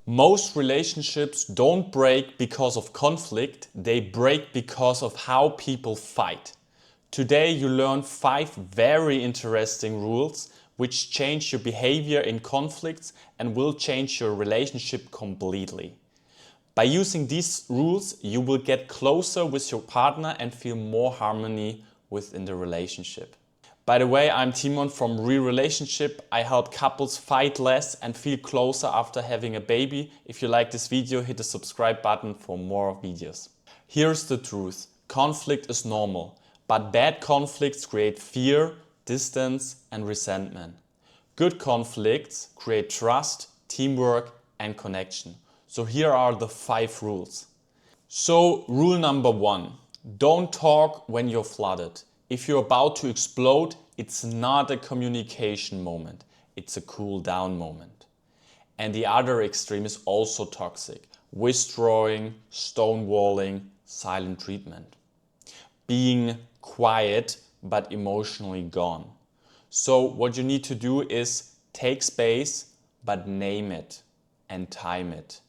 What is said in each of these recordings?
Most relationships don't break because of conflict, they break because of how people fight. Today you learn 5 very interesting rules which change your behavior in conflicts and will change your relationship completely. By using these rules, you will get closer with your partner and feel more harmony within the relationship. By the way, I'm Timon from Real Relationship. I help couples fight less and feel closer after having a baby. If you like this video, hit the subscribe button for more videos. Here's the truth. Conflict is normal, but bad conflicts create fear, distance, and resentment. Good conflicts create trust, teamwork, and connection. So here are the 5 rules. So rule number 1, don't talk when you're flooded. If you're about to explode, it's not a communication moment, it's a cool down moment. And the other extreme is also toxic. Withdrawing, stonewalling, silent treatment. Being quiet but emotionally gone. So what you need to do is take space but name it and time it.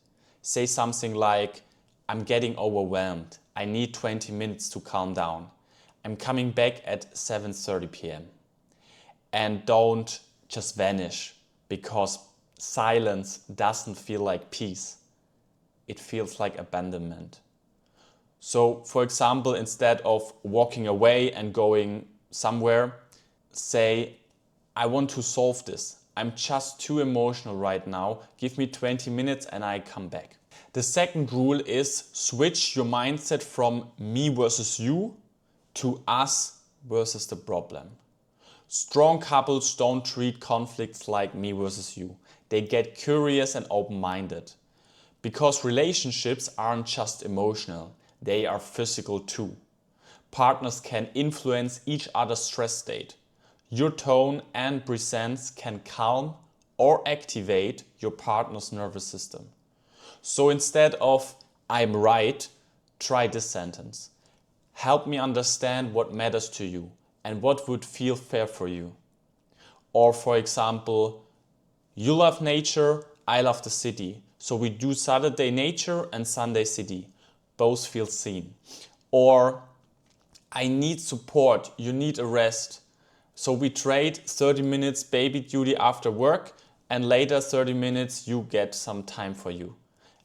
Say something like, I'm getting overwhelmed, I need 20 minutes to calm down. I'm coming back at 7:30 p.m. And don't just vanish, because silence doesn't feel like peace. It feels like abandonment. So, for example, instead of walking away and going somewhere, say, I want to solve this. I'm just too emotional right now. Give me 20 minutes and I come back. The second rule is switch your mindset from me versus you to us versus the problem. Strong couples don't treat conflicts like me versus you. They get curious and open-minded. Because relationships aren't just emotional, they are physical too. Partners can influence each other's stress state. Your tone and presence can calm or activate your partner's nervous system. So instead of I'm right, try this sentence. Help me understand what matters to you and what would feel fair for you. Or for example, you love nature, I love the city. So we do Saturday nature and Sunday city. Both feel seen. Or I need support, you need a rest. So we trade 30 minutes baby duty after work and later 30 minutes you get some time for you.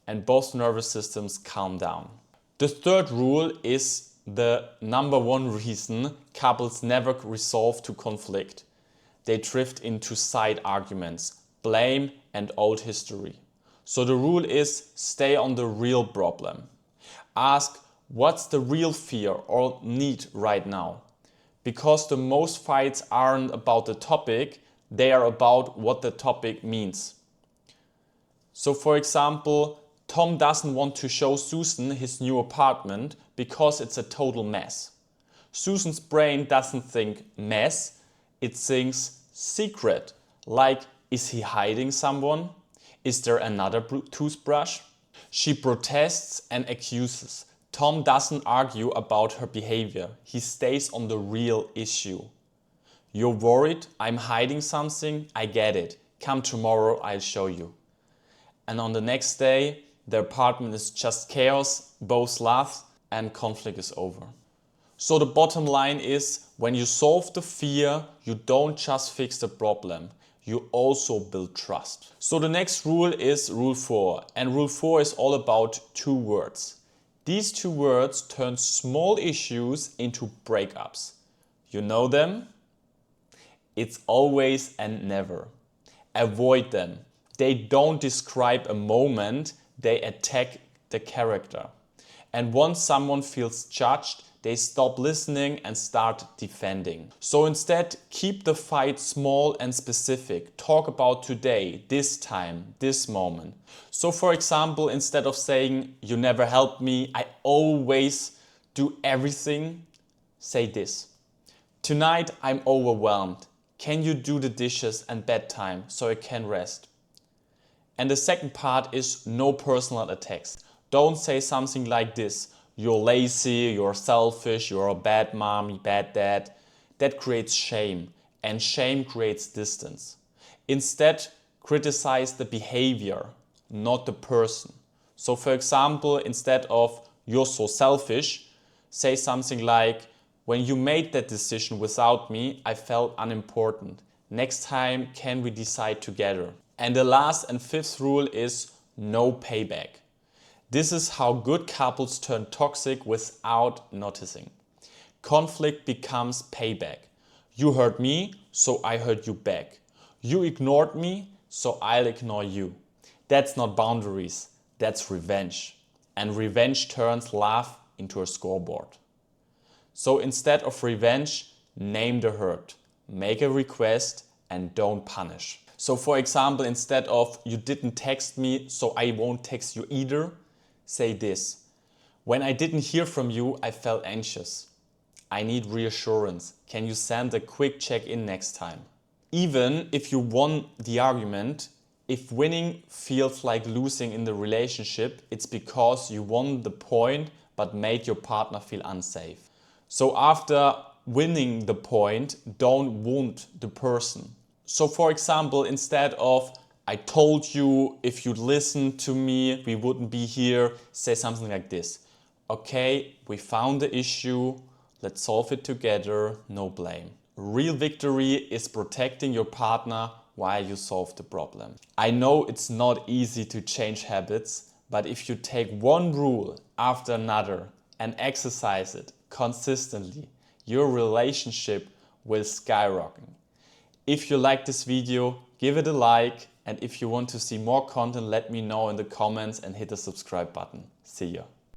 And both nervous systems calm down. The third rule is the number 1 reason couples never resolve to conflict. They drift into side arguments, blame and old history. So the rule is stay on the real problem. Ask what's the real fear or need right now. Because the most fights aren't about the topic, they are about what the topic means. So for example, Tom doesn't want to show Susan his new apartment because it's a total mess. Susan's brain doesn't think mess, it thinks secret. Like, is he hiding someone? Is there another toothbrush? She protests and accuses. Tom doesn't argue about her behavior, he stays on the real issue. You're worried, I'm hiding something, I get it. Come tomorrow, I'll show you. And on the next day, the apartment is just chaos, both laugh and conflict is over. So the bottom line is, when you solve the fear, you don't just fix the problem, you also build trust. So the next rule is rule 4, and rule 4 is all about 2 words. These 2 words turn small issues into breakups. You know them? It's always and never. Avoid them. They don't describe a moment, they attack the character. And once someone feels judged, they stop listening and start defending. So instead, keep the fight small and specific. Talk about today, this time, this moment. So for example, instead of saying, you never helped me, I always do everything, say this. Tonight I'm overwhelmed. Can you do the dishes and bedtime so I can rest? And the second part is no personal attacks. Don't say something like this. You're lazy, you're selfish, you're a bad mom, bad dad. That creates shame, and shame creates distance. Instead, criticize the behavior not the person. So for example, instead of "you're so selfish," say something like, "when you made that decision without me, I felt unimportant. Next time, can we decide together?" And the last and fifth rule is no payback. This is how good couples turn toxic without noticing. Conflict becomes payback. You hurt me, so I hurt you back. You ignored me, so I'll ignore you. That's not boundaries, that's revenge. And revenge turns love into a scoreboard. So instead of revenge, name the hurt, make a request, and don't punish. So for example, instead of "you didn't text me, so I won't text you either," say this: "when I didn't hear from you, I felt anxious. I need reassurance. Can you send a quick check-in next time?" Even if you won the argument, if winning feels like losing in the relationship, it's because you won the point but made your partner feel unsafe. So after winning the point, don't wound the person. So for example, instead of "I told you if you'd listened to me, we wouldn't be here," say something like this: "Okay, we found the issue. Let's solve it together, no blame." Real victory is protecting your partner while you solve the problem. I know it's not easy to change habits, but if you take one rule after another and exercise it consistently, your relationship will skyrocket. If you like this video, give it a like, and if you want to see more content, let me know in the comments and hit the subscribe button. See ya.